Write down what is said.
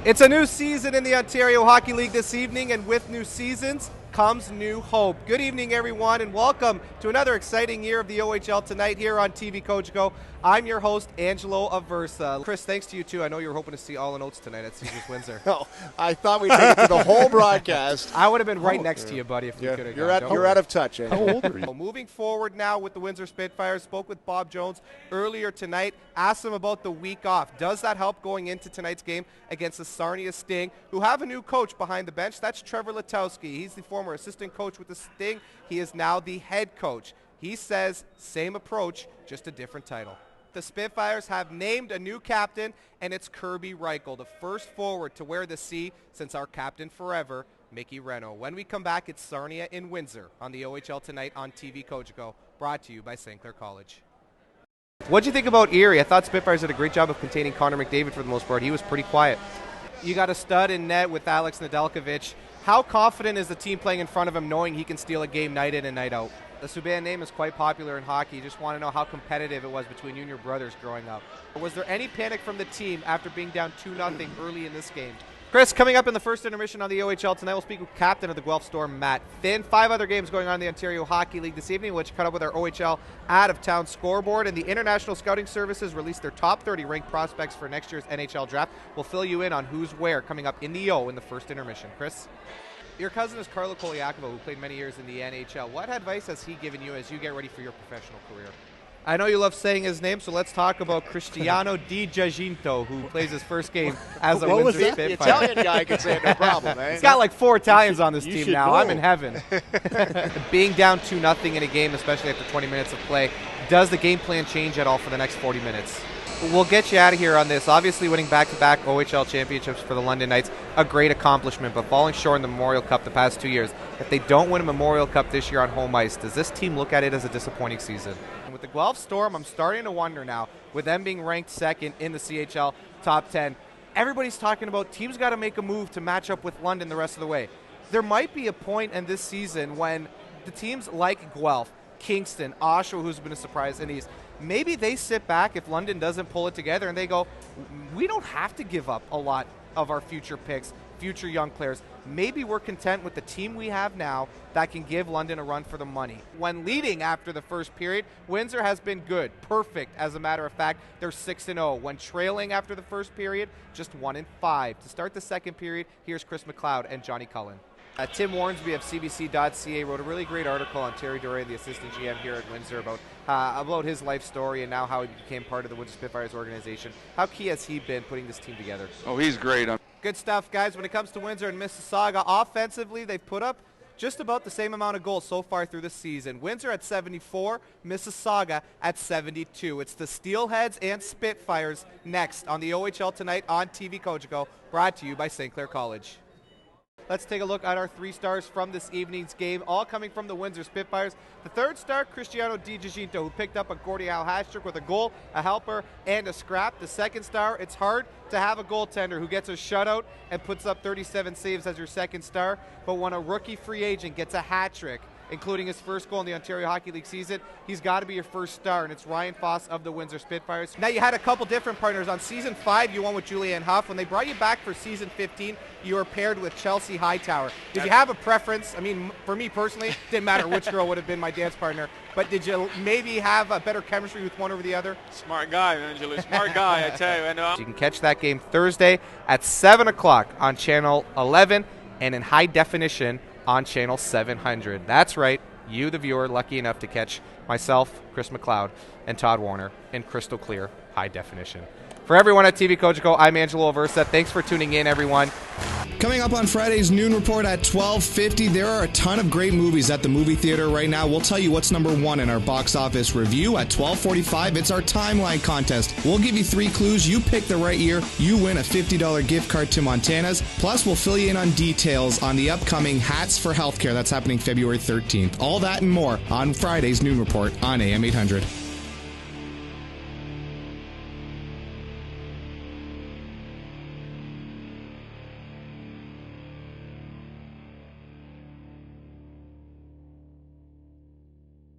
It's a new season in the Ontario Hockey League this evening, and with new seasons comes new hope. Good evening, everyone, and welcome to another exciting year of the OHL tonight here on TV Coach Go. I'm your host, Angelo Aversa. Chris, thanks to you, too. I know you were hoping to see all in Oats tonight at Caesars Windsor. No, I thought we'd take it to the whole broadcast. I would have been right next to you, buddy, if we could have gone. You're out of touch, Angelo. How old are you? Moving forward now with the Windsor Spitfires, spoke with Bob Jones earlier tonight, asked him about the week off. Does that help going into tonight's game against the Sarnia Sting, who have a new coach behind the bench? That's Trevor Letowski. He's the former assistant coach with the Sting. He is now the head coach. He says same approach, just a different title. The Spitfires have named a new captain, and it's Kirby Reichel, the first forward to wear the C since our captain forever, Mickey Reno. When we come back, it's Sarnia in Windsor on the OHL Tonight on TV Coach Go, brought to you by St. Clair College. What'd you think about Erie? I thought Spitfires did a great job of containing Connor McDavid for the most part. He was pretty quiet. You got a stud in net with Alex Nedeljkovic. How confident is the team playing in front of him, knowing he can steal a game night in and night out? The Subban name is quite popular in hockey. Just want to know how competitive it was between you and your brothers growing up. Was there any panic from the team after being down 2-0 early in this game? Chris, coming up in the first intermission on the OHL tonight, we'll speak with captain of the Guelph Storm, Matt Finn. 5 other games going on in the Ontario Hockey League this evening, which cut up with our OHL out-of-town scoreboard. And the International Scouting Services released their top 30 ranked prospects for next year's NHL draft. We'll fill you in on who's where coming up in the O in the first intermission. Chris? Your cousin is Carlo Koliakovo, who played many years in the NHL. What advice has he given you as you get ready for your professional career? I know you love saying his name, so let's talk about Cristiano Di Giacinto, who plays his first game as a Windsor Spitfire. The Italian guy could say it, no problem, eh? He's got like 4 Italians on this team now. Know. I'm in heaven. Being down 2-0 in a game, especially after 20 minutes of play, does the game plan change at all for the next 40 minutes? We'll get you out of here on this. Obviously, winning back-to-back OHL championships for the London Knights, a great accomplishment, but falling short in the Memorial Cup the past 2 years. If they don't win a Memorial Cup this year on home ice, does this team look at it as a disappointing season? And with the Guelph Storm, I'm starting to wonder now, with them being ranked second in the CHL top 10, everybody's talking about teams got to make a move to match up with London the rest of the way. There might be a point in this season when the teams like Guelph, Kingston, Oshawa, who's been a surprise in East, maybe they sit back if London doesn't pull it together and they go, we don't have to give up a lot of our future picks, future young players. Maybe we're content with the team we have now that can give London a run for the money. When leading after the first period, Windsor has been good, perfect. As a matter of fact, they're 6-0. When trailing after the first period, just 1-5. To start the second period, here's Chris McLeod and Johnny Cullen. Tim Warnsby of CBC.ca wrote a really great article on Terry Duray, the assistant GM here at Windsor, about his life story and now how he became part of the Windsor Spitfires organization. How key has he been putting this team together? Oh, he's great. Good stuff, guys. When it comes to Windsor and Mississauga, offensively, they've put up just about the same amount of goals so far through the season. Windsor at 74, Mississauga at 72. It's the Steelheads and Spitfires next on the OHL Tonight on TV Coach Go, brought to you by St. Clair College. Let's take a look at our 3 stars from this evening's game, all coming from the Windsor Spitfires. The 3rd star, Cristiano Di Giacinto, who picked up a Gordie Howe hat trick with a goal, a helper, and a scrap. The 2nd star, it's hard to have a goaltender who gets a shutout and puts up 37 saves as your 2nd star, but when a rookie free agent gets a hat trick, including his first goal in the Ontario Hockey League season, he's got to be your 1st star, and it's Ryan Foss of the Windsor Spitfires. Now, you had a couple different partners. On Season 5, you won with Julianne Hough. When they brought you back for Season 15, you were paired with Chelsea Hightower. Did you have a preference? I mean, for me personally, didn't matter which girl would have been my dance partner, but did you maybe have a better chemistry with one over the other? Smart guy, Angelo. Smart guy, I tell you. You can catch that game Thursday at 7 o'clock on Channel 11 and in high definition on Channel 700. That's right, you, the viewer, lucky enough to catch myself, Chris McLeod, and Todd Warner in crystal clear high definition. For everyone at TV Coach Go, I'm Angelo Aversa. Thanks for tuning in, everyone. Coming up on Friday's Noon Report at 12:50, there are a ton of great movies at the movie theater right now. We'll tell you what's number 1 in our box office review. At 12:45, it's our timeline contest. We'll give you 3 clues. You pick the right year, you win a $50 gift card to Montana's. Plus, we'll fill you in on details on the upcoming Hats for Healthcare. That's happening February 13th. All that and more on Friday's Noon Report on AM 800.